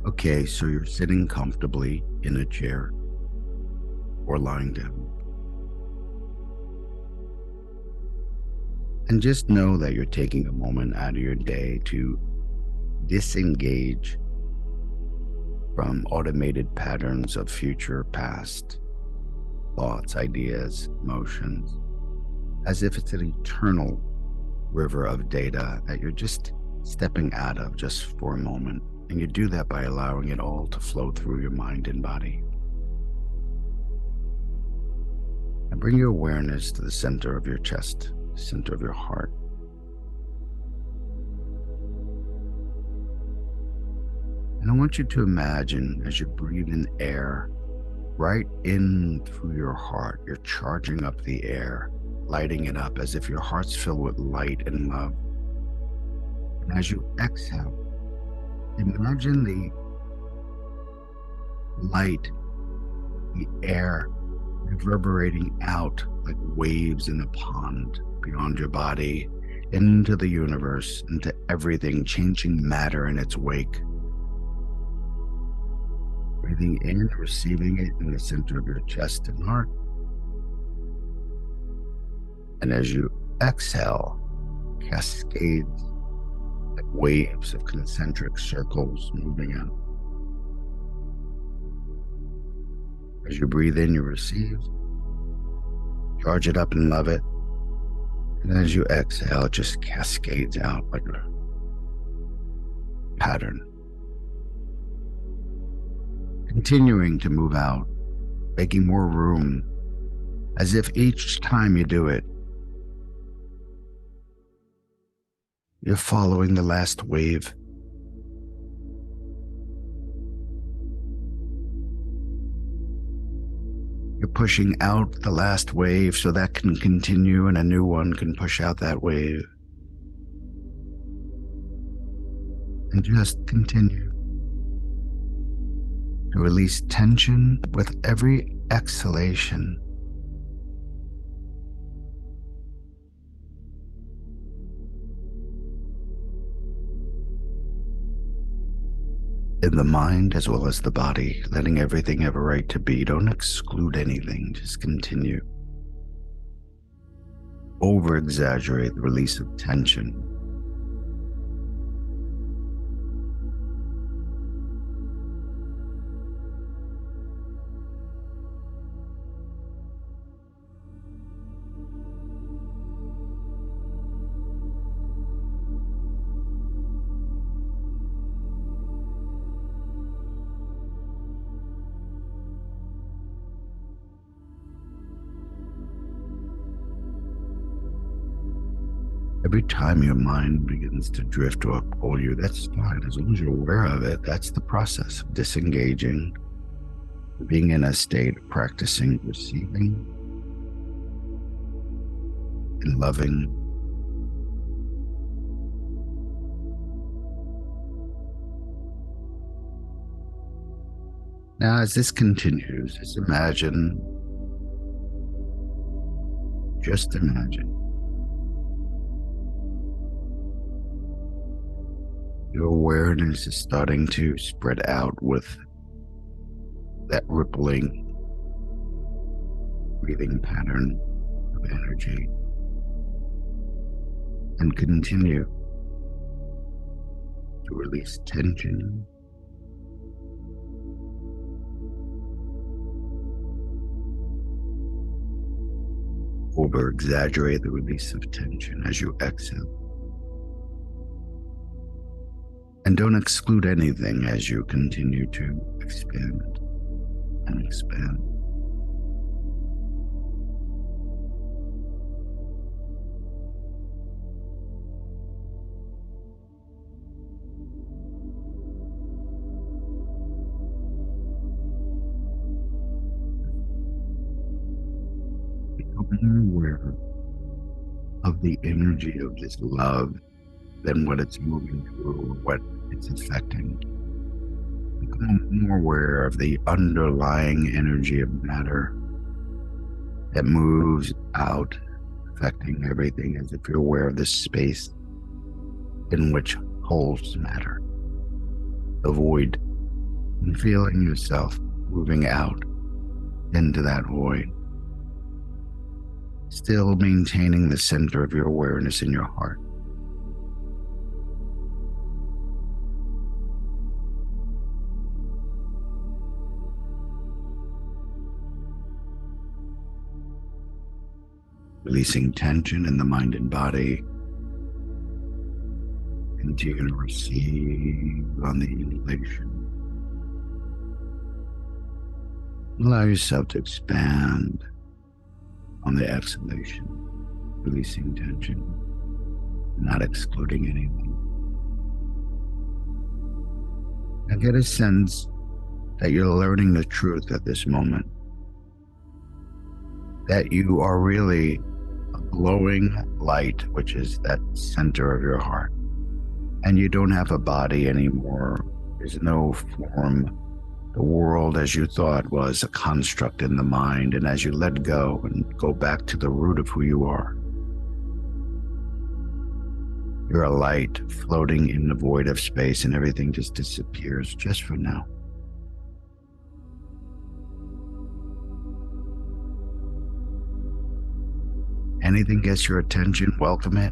Okay, so you're sitting comfortably in a chair or lying down. And just know that you're taking a moment out of your day to disengage from automated patterns of future, past thoughts, ideas, emotions, as if it's an eternal river of data that you're just stepping out of just for a moment. And you do that by allowing it all to flow through your mind and body. And bring your awareness to the center of your chest, the center of your heart. And I want you to imagine as you breathe in air, right in through your heart, you're charging up the air, lighting it up as if your heart's filled with light and love. And as you exhale, imagine the light, the air reverberating out like waves in a pond beyond your body, into the universe, into everything, changing matter in its wake. Breathing in, receiving it in the center of your chest and heart. And as you exhale, cascades like waves of concentric circles moving out. As you breathe in, you receive, charge it up and love it. And as you exhale, it just cascades out like a pattern. Continuing to move out, making more room, as if each time you do it, you're following the last wave. You're pushing out the last wave so that can continue and a new one can push out that wave. And just continue to release tension with every exhalation. In the mind as well as the body, letting everything have a right to be. Don't exclude anything, just continue. Over exaggerate the release of tension. Every time your mind begins to drift or pull you, that's fine. As long as you're aware of it, that's the process of disengaging, being in a state of practicing, receiving, and loving. Now, as this continues, just imagine, your awareness is starting to spread out with that rippling, breathing pattern of energy. And continue to release tension. Over exaggerate the release of tension as you exhale. And don't exclude anything as you continue to expand and expand. Become more aware of the energy of this love than what it's moving through or what it's affecting. Become more aware of the underlying energy of matter that moves out, affecting everything, as if you're aware of this space in which holds matter, the void and feeling yourself moving out into that void, still maintaining the center of your awareness in your heart. Releasing tension in the mind and body. Continue to receive on the inhalation. Allow yourself to expand on the exhalation, releasing tension, not excluding anything. And get a sense that you're learning the truth at this moment, that you are really a glowing light, which is that center of your heart. And you don't have a body anymore. There's no form. The world as you thought was a construct in the mind, and as you let go and go back to the root of who you are, you're a light floating in the void of space, and everything just disappears just for now. Anything gets your attention, welcome it,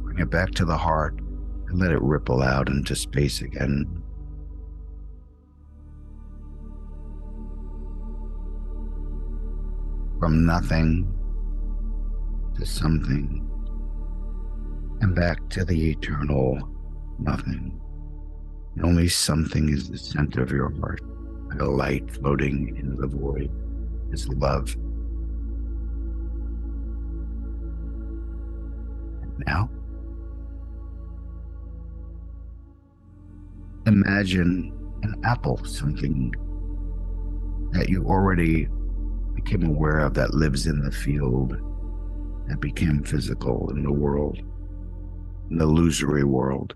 bring it back to the heart, and let it ripple out into space again. From nothing to something, and back to the eternal nothing. And only something is the center of your heart, like a light floating in the void is love. And now, imagine an apple, something that you already became aware of, that lives in the field, that became physical in the world, in the illusory world.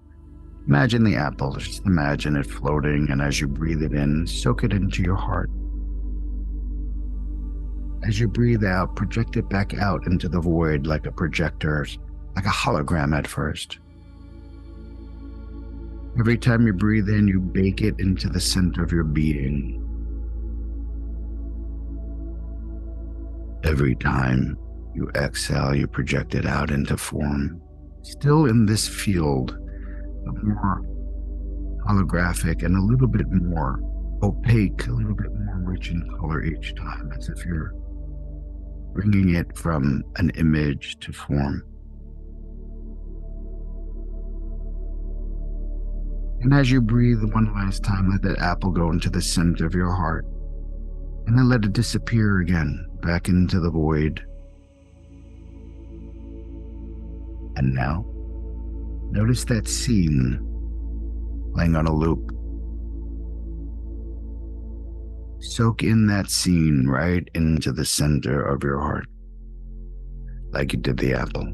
Imagine the apple, just imagine it floating, and as you breathe it in, soak it into your heart. As you breathe out, project it back out into the void like a projector, like a hologram at first. Every time you breathe in, you bake it into the center of your being. Every time you exhale, you project it out into form, still in this field, but more holographic and a little bit more opaque, a little bit more rich in color each time, as if you're bringing it from an image to form. And as you breathe one last time, let that apple go into the center of your heart, and then let it disappear again, back into the void. And now, notice that scene playing on a loop. Soak in that scene right into the center of your heart, like you did the apple.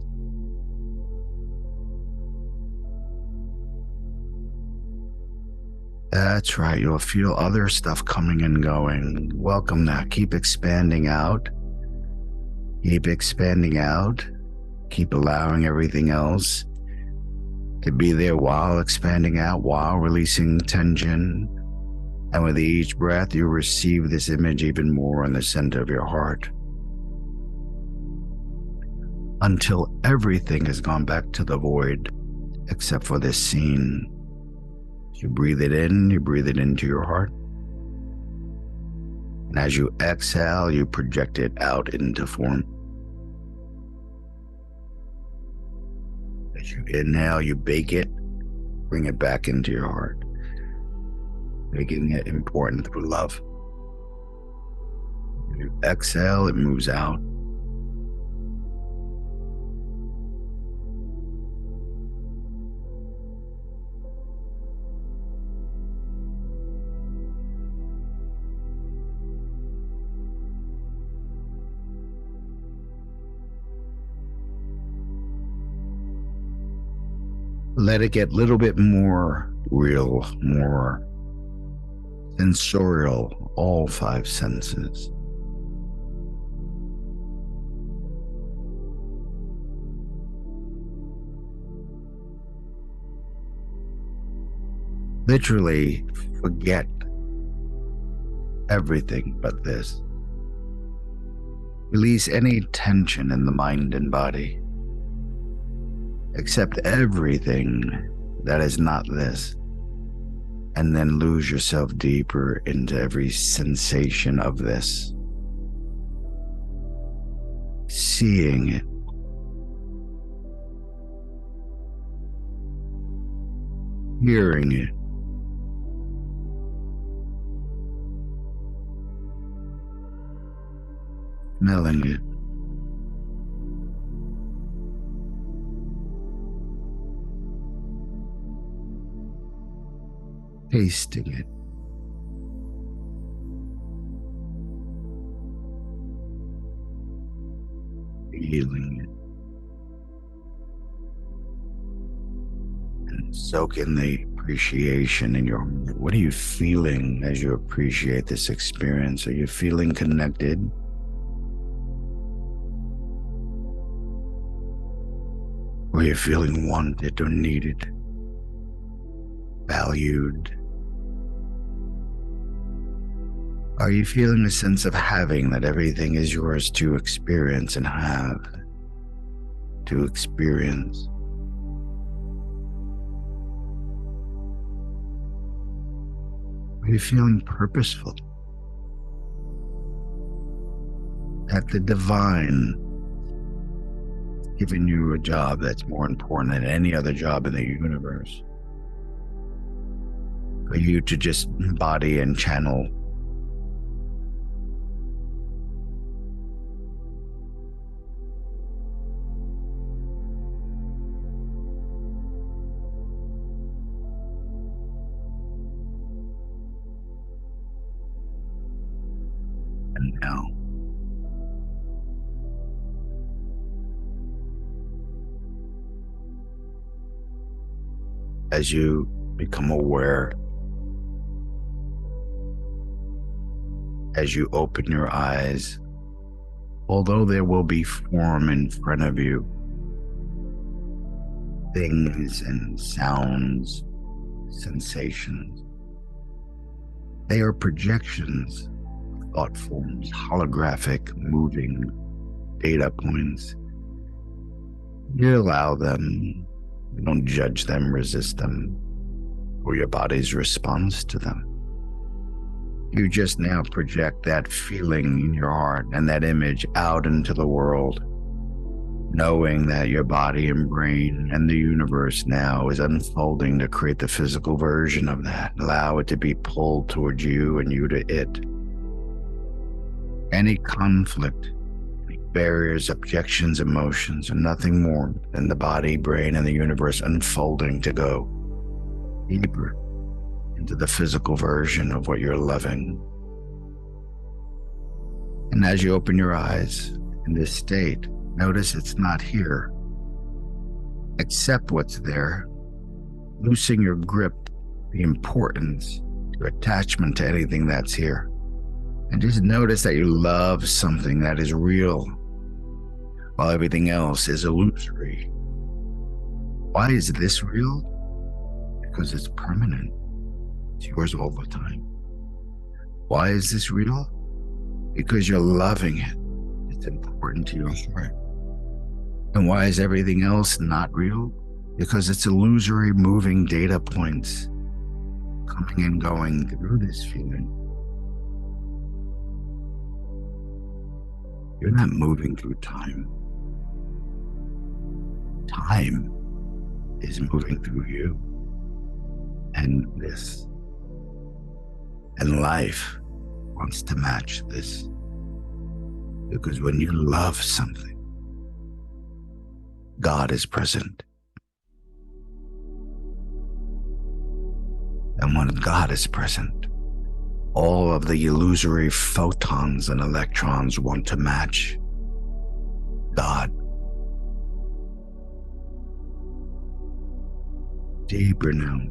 That's right, you'll feel other stuff coming and going. Welcome that. Keep expanding out. Keep expanding out. Keep allowing everything else to be there while expanding out, while releasing tension. And with each breath, you receive this image even more in the center of your heart, until everything has gone back to the void except for this scene. You breathe it in, you breathe it into your heart. And as you exhale, you project it out into form. As you inhale, you bake it, bring it back into your heart, making it important through love. As you exhale, it moves out. Let it get a little bit more real, more sensorial, all five senses. Literally forget everything but this. Release any tension in the mind and body. Accept everything that is not this, and then lose yourself deeper into every sensation of this. Seeing it. Hearing it. Smelling it. Tasting it. Feeling it. And soak in the appreciation in your heart. What are you feeling as you appreciate this experience? Are you feeling connected? Or are you feeling wanted or needed? Valued? Are you feeling a sense of having, that everything is yours to experience and have, to experience? Are you feeling purposeful? That the divine has given you a job that's more important than any other job in the universe, for you to just embody and channel and now. As you become aware, as you open your eyes, although there will be form in front of you, things and sounds, sensations, they are projections, thought forms, holographic, moving data points. You allow them, you don't judge them, resist them, or your body's response to them. You just now project that feeling in your heart and that image out into the world, knowing that your body and brain and the universe now is unfolding to create the physical version of that. Allow it to be pulled towards you and you to it. Any conflict, any barriers, objections, emotions are nothing more than the body, brain, and the universe unfolding to go deeper into the physical version of what you're loving. And as you open your eyes in this state, notice it's not here. Accept what's there, loosen your grip, the importance, your attachment to anything that's here. And just notice that you love something that is real, while everything else is illusory. Why is this real? Because it's permanent. It's yours all the time. Why is this real? Because you're loving it. It's important to your heart. And why is everything else not real? Because it's illusory, moving data points coming and going through this feeling. You're not moving through time. Time is moving through you and this. And life wants to match this. Because when you love something, God is present. And when God is present, all of the illusory photons and electrons want to match God. Deeper now.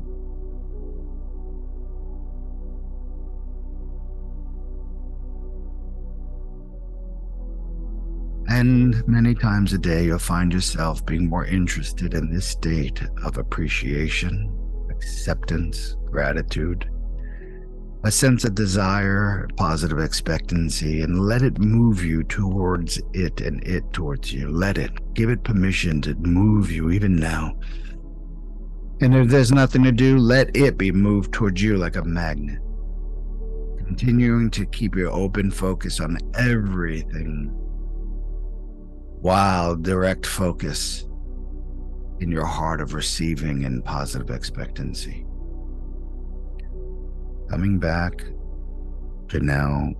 And many times a day, you'll find yourself being more interested in this state of appreciation, acceptance, gratitude, a sense of desire, positive expectancy, and let it move you towards it and it towards you. Let it. Give it permission to move you even now. And if there's nothing to do, let it be moved towards you like a magnet. Continuing to keep your open focus on everything while direct focus in your heart of receiving and positive expectancy. Coming back to now